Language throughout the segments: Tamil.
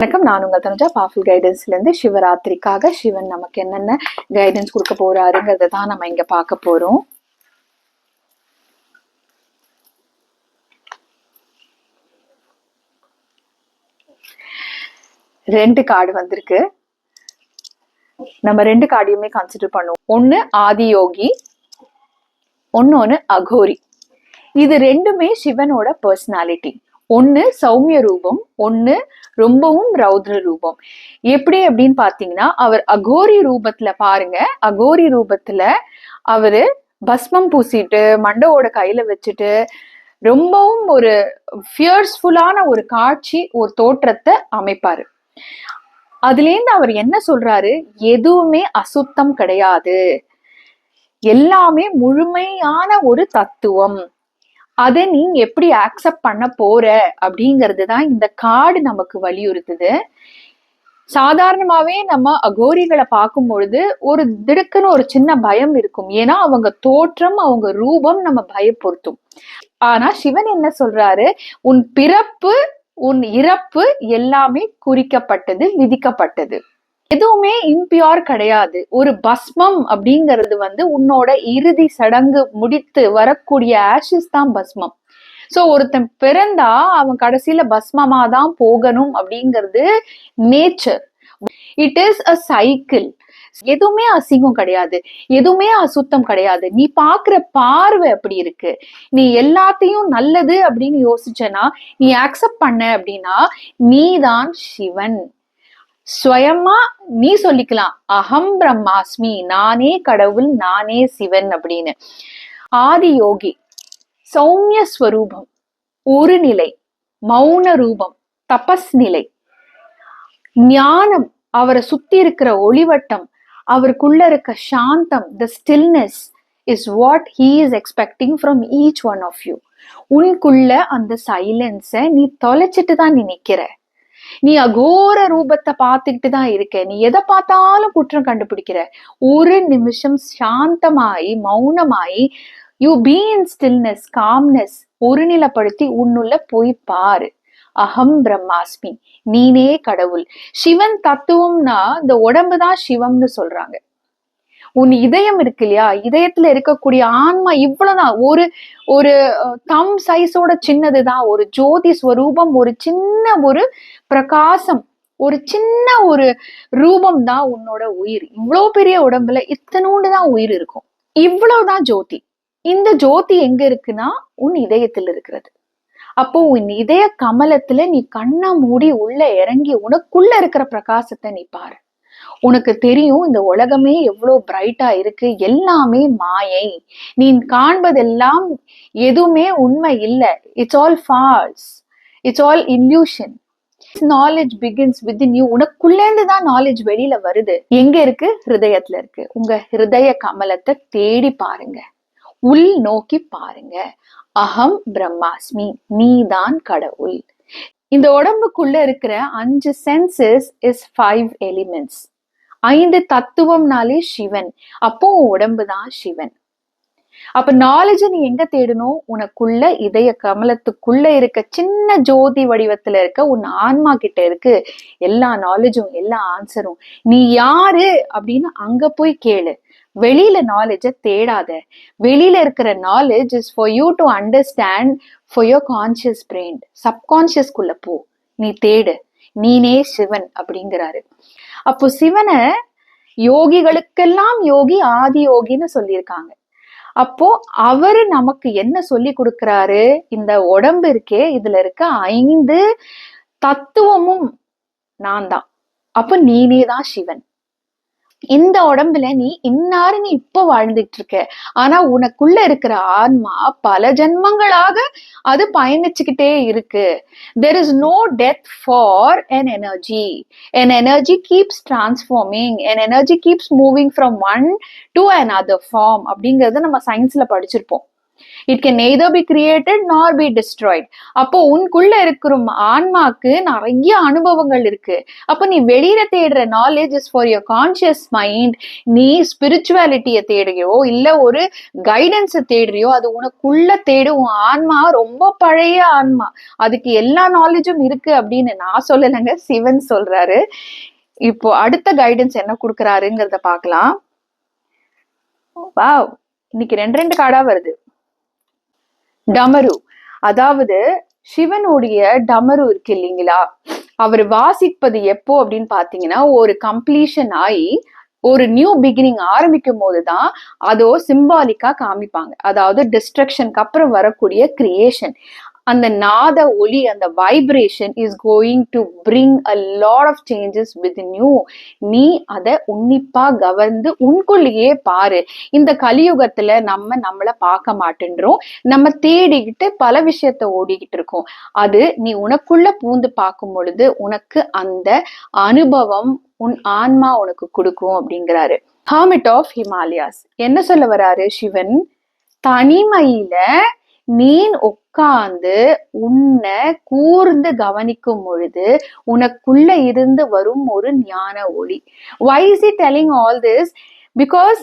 வணக்கம், நான் உங்கள் தனுஜா. பவர்ஃபுல் கைடன்ஸ்ல இருந்து சிவராத்திரிக்காக சிவன் நமக்கு என்னென்ன கைடன்ஸ் கொடுக்க போறாருங்கிறத தான் நம்ம இங்க பார்க்க போறோம். ரெண்டு கார்டு வந்திருக்கு. நம்ம ரெண்டு கார்டையுமே கன்சிடர் பண்ணுவோம். ஒன்னு ஆதியோகி, ஒன்னு அகோரி. இது ரெண்டுமே சிவனோட பர்சனாலிட்டி. ஒன்னு சௌமிய ரூபம், ஒன்னு ரொம்பவும் ரௌத்ர ரூபம். எப்படி அப்படின்னு பாத்தீங்கன்னா, அவர் அகோரி ரூபத்துல பாருங்க. அகோரி ரூபத்துல அவரு பஸ்மம் பூசிட்டு மண்டவோட கையில வச்சுட்டு ரொம்பவும் ஒரு ஃபியர்ஸ்ஃபுல்லான ஒரு காட்சி, ஒரு தோற்றத்தை அமைப்பாரு. அதுல இருந்து அவர் என்ன சொல்றாரு, எதுவுமே அசுத்தம் கிடையாது, எல்லாமே முழுமையான ஒரு தத்துவம். அதை நீ எப்படி ஆக்செப்ட் பண்ண போற அப்படிங்கிறது தான் இந்த கார்டு நமக்கு வலியுறுத்துது. சாதாரணமாவே நம்ம அகோரிகளை பார்க்கும் பொழுது ஒரு திடுக்குன்னு ஒரு சின்ன பயம் இருக்கும். ஏன்னா அவங்க தோற்றம், அவங்க ரூபம் நம்ம பயப்படுத்தும். ஆனா சிவன் என்ன சொல்றாரு, உன் பிறப்பு உன் இறப்பு எல்லாமே குறிக்கப்பட்டது, விதிக்கப்பட்டது. எதுவுமே இம்பியூர் கிடையாது. ஒரு பஸ்மம் அப்படிங்கிறது உன்னோட இறுதி சடங்கு முடித்து வரக்கூடிய ஆஷஸ் தான் பஸ்மம். சோ ஒருத்தன் பிறந்தா அவன் கடைசியில பஸ்மமா தான் போகணும் அப்படிங்கிறது nature. It is a cycle. எதுவுமே அசிங்கம் கிடையாது, எதுவுமே அசுத்தம் கிடையாது. நீ பாக்குற பார்வை எப்படி இருக்கு, நீ எல்லாத்தையும் நல்லது அப்படின்னு யோசிச்சனா, நீ அக்செப்ட் பண்ண அப்படின்னா நீதான் சிவன். ஸ்வயமா நீ சொல்லிக்கலாம், அகம் பிரம்மாஸ்மி, நானே கடவுள், நானே சிவன் அப்படின்னு. ஆதி யோகி சௌமிய ஸ்வரூபம், ஒரு நிலை, மௌன ரூபம், தபஸ் நிலை, ஞானம், அவரை சுத்தி இருக்கிற ஒளிவட்டம், அவருக்குள்ள இருக்க சாந்தம், the stillness is what he is expecting from each one of you. உனக்குள்ள அந்த சைலன்ஸை நீ தொலைச்சிட்டு தான் நீ நிக்கிற. நீ அகோர ரூபத்தை பார்த்துக்கிட்டு தான் இருக்க. நீ எதை பார்த்தாலும் குற்றம் கண்டுபிடிக்கிற. ஒரு நிமிஷம் சாந்தமாயி மௌனமாயி you be in stillness, calmness, ஒரு நிலைப்படுத்தி உன்னுள்ள போய் பாரு. அகம் பிரம்மாஸ்மி, நீனே கடவுள். சிவன் தத்துவம்னா இந்த உடம்புதான் சிவம்னு சொல்றாங்க. உன் இதயம் இருக்கு இல்லையா, இதயத்துல இருக்கக்கூடிய ஆன்மா இவ்வளவுதான், ஒரு ஒரு தம் சைஸோட சின்னதுதான். ஒரு ஜோதி ஸ்வரூபம், ஒரு சின்ன ஒரு பிரகாசம், ஒரு சின்ன ஒரு ரூபம் தான் உன்னோட உயிர். இவ்வளவு பெரிய உடம்புல இத்தனோண்டுதான் உயிர் இருக்கும். இவ்வளவுதான் ஜோதி. இந்த ஜோதி எங்க இருக்குன்னா உன் இதயத்தில் இருக்கிறது. அப்போ உன் இதய கமலத்துல நீ கண்ணை மூடி உள்ள இறங்கி உனக்குள்ள இருக்கிற பிரகாசத்தை நீ பாரு. உனக்கு தெரியும் இந்த உலகமே எவ்வளவு பிரைட்டா இருக்கு. எல்லாமே மாயை. நீ காண்பதெல்லாம் எதுவுமே உண்மை இல்லை. It's all false, it's all illusion. Knowledge begins within you. உனக்குள்ளேருந்து தான் நாலேஜ் வெளியில வருது. எங்க இருக்கு? ஹிருதயத்துல இருக்கு. உங்க ஹிருதய கமலத்தை தேடி பாருங்க, உள் நோக்கி பாருங்க. அகம் பிரம்மாஸ்மி, நீதான் கடவுள். இந்த உடம்புக்குள்ள இருக்கிற 5 சென்சஸ் இஸ் 5 எலிமெண்ட்ஸ். 5 தத்துவம்னாலே சிவன். அப்போ உடம்புதான் சிவன். அப்ப நாலேஜ் நீ எங்க தேடணும்? உனக்குள்ள இதய கமலத்துக்குள்ள இருக்க சின்ன ஜோதி வடிவத்துல இருக்க உன் ஆன்மா கிட்ட இருக்கு எல்லா நாலேஜும், எல்லா ஆன்சரும். நீ யாரு அப்படின்னு அங்க போய் கேளு. வெளியில நாலேஜ தேடாத. வெளியில இருக்கிற knowledge is for you to understand for your conscious brain. சப்கான்சியஸ்குள்ள போ, நீ தேடு. நீனே சிவன் அப்படிங்கிறாரு. அப்போ சிவனை யோகிகளுக்கெல்லாம் யோகி, ஆதி யோகின்னு சொல்லியிருக்காங்க. அப்போ அவரு நமக்கு என்ன சொல்லி கொடுக்கிறாரு? இந்த உடம்பு இருக்கே, இதுல இருக்க 5 தத்துவமும் நான் தான். அப்ப நீனே தான் சிவன். இந்த உடம்புல நீ இன்னாரு நீ இப்ப வாழ்ந்துட்டு இருக்க. ஆனா உனக்குள்ள இருக்கிற ஆன்மா பல ஜென்மங்களாக அது பயணிச்சுக்கிட்டே இருக்கு. There is no death for an energy. An energy keeps transforming. An energy keeps moving from one to another form. அப்படிங்கறத நம்ம சயின்ஸ்ல படிச்சிருப்போம். It can neither be created நார் பி டிஸ்ட்ராய்ட். அப்போ உனக்குள்ள இருக்கிற ஆன்மாக்கு நிறைய அனுபவங்கள் இருக்கு. அப்போ நீ வெளியில தேடுற knowledge is for your conscious mind. நீ ஸ்பிரிச்சுவாலிட்டியை தேடுறியோ இல்ல ஒரு கைடன்ஸை தேடுறியோ, அது உனக்குள்ள தேடு. உன் ஆன்மா ரொம்ப பழைய ஆன்மா, அதுக்கு எல்லா நாலேஜும் இருக்கு அப்படின்னு நான் சொல்லலைங்க, சிவன் சொல்றாரு. இப்போ அடுத்த கைடன்ஸ் என்ன கொடுக்கறாருங்கிறத பார்க்கலாம். வாவ், இன்னைக்கு 2 கார்டா வருது. டமரு, அதாவது சிவனுடைய டமரு இருக்கு இல்லைங்களா, அவர் வாசிப்பது எப்போ அப்படின்னு பாத்தீங்கன்னா, ஒரு கம்ப்ளீஷன் ஆகி ஒரு நியூ பிகினிங் ஆரம்பிக்கும் போதுதான் அதோ சிம்பாலிக்கா காமிப்பாங்க. அதாவது டிஸ்ட்ரக்ஷனுக்கு அப்புறம் வரக்கூடிய கிரியேஷன், அந்த நாத ஒலி, அந்த vibration is going to bring a lot of changes within you. நீ அதை உன்னிப்பா கவர்ந்து உன்குள்ளேயே பாரு. இந்த கலியுகத்துல நம்மளை பார்க்க மாட்டேன்றோம், நம்ம தேடிக்கிட்டு பல விஷயத்த ஓடிக்கிட்டு இருக்கோம். அது நீ உனக்குள்ள பூந்து பார்க்கும் பொழுது உனக்கு அந்த அனுபவம் உன் ஆன்மா உனக்கு கொடுக்கும் அப்படிங்கிறாரு. ஹெர்மிட் ஆஃப் ஹிமாலயாஸ் என்ன சொல்ல வராரு சிவன்? தனிமையில நீ உட்கார்ந்து உன்னை கூர்ந்து கவனிக்கும் பொழுது உனக்குள்ள இருந்து வரும் ஒரு ஞான ஒளி. Why is he telling all this? Because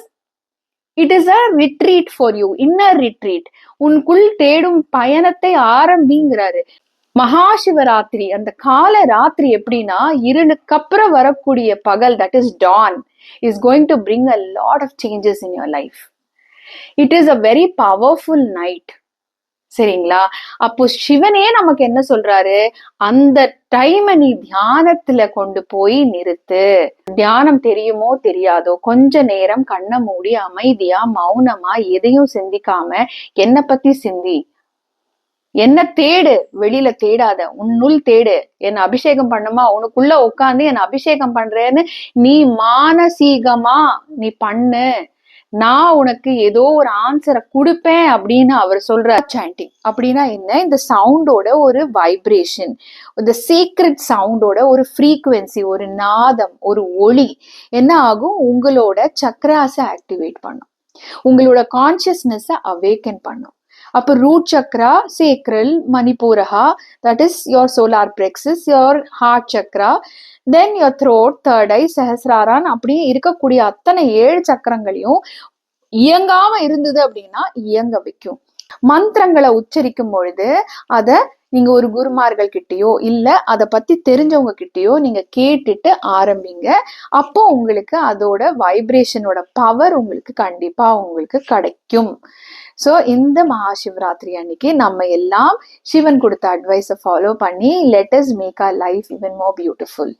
it is a retreat for you, inner retreat. உனக்குள் தேடும் பயணத்தை ஆரம்பிங்கிறாரு. மகாசிவராத்திரி, அந்த கால ராத்திரி எப்படின்னா இருளுக்கு அப்புறம் வரக்கூடிய பகல், that is dawn, is going to bring a lot of changes in your life. It is a very powerful night. சரிங்களா? அப்போ சிவனே நமக்கு என்ன சொல்றாரு? அந்த டைமை நீ தியானத்துல கொண்டு போய் நிறுத்து. தியானம் தெரியுமோ தெரியாதோ, கொஞ்ச நேரம் கண்ணை மூடி அமைதியா மௌனமா எதையும் சிந்திக்காம என்னை பத்தி சிந்தி. என்ன தேடு, வெளியில தேடாத, உன்னுள் தேடு. என்ன அபிஷேகம் பண்ணுமா, உனக்குள்ள உட்காந்து என்ன அபிஷேகம் பண்றேன்னு நீ மானசீகமா நீ பண்ணு, நான் உனக்கு ஏதோ ஒரு ஆன்சரை கொடுப்பேன் அப்படின்னு அவர் சொல்ற. சாண்டிங் அப்படின்னா என்ன? இந்த சவுண்டோட ஒரு வைப்ரேஷன், இந்த சீக்ரெட் சவுண்டோட ஒரு ஃப்ரீக்குவென்சி, ஒரு நாதம், ஒரு ஒளி என்ன ஆகும்? உங்களோட சக்ராஸை ஆக்டிவேட் பண்ணும், உங்களோட கான்சியஸ்னஸை அவேக்கன் பண்ணும். அப்போ root chakra, sacral, Manipuraka, that is your solar plexus, your heart chakra, then your throat, third eye, சஹஸ்ராரான், அப்படி இருக்கக்கூடிய அத்தனை 7 சக்கரங்களையும் இயங்காம இருந்தது அப்படின்னா இயங்க வைக்கும். மந்திரங்களை உச்சரிக்கும் பொழுது அத நீங்க ஒரு குருமார்கள் கிட்டயோ இல்ல அதை பத்தி தெரிஞ்சவங்க கிட்டயோ நீங்க கேட்டுட்டு ஆரம்பிங்க. அப்போ உங்களுக்கு அதோட வைப்ரேஷனோட பவர் உங்களுக்கு கண்டிப்பா உங்களுக்கு கிடைக்கும். ஸோ இந்த மகாசிவராத்திரி அன்னைக்கு நம்ம எல்லாம் சிவன் கொடுத்த அட்வைஸை ஃபாலோ பண்ணி let us make our life even more beautiful.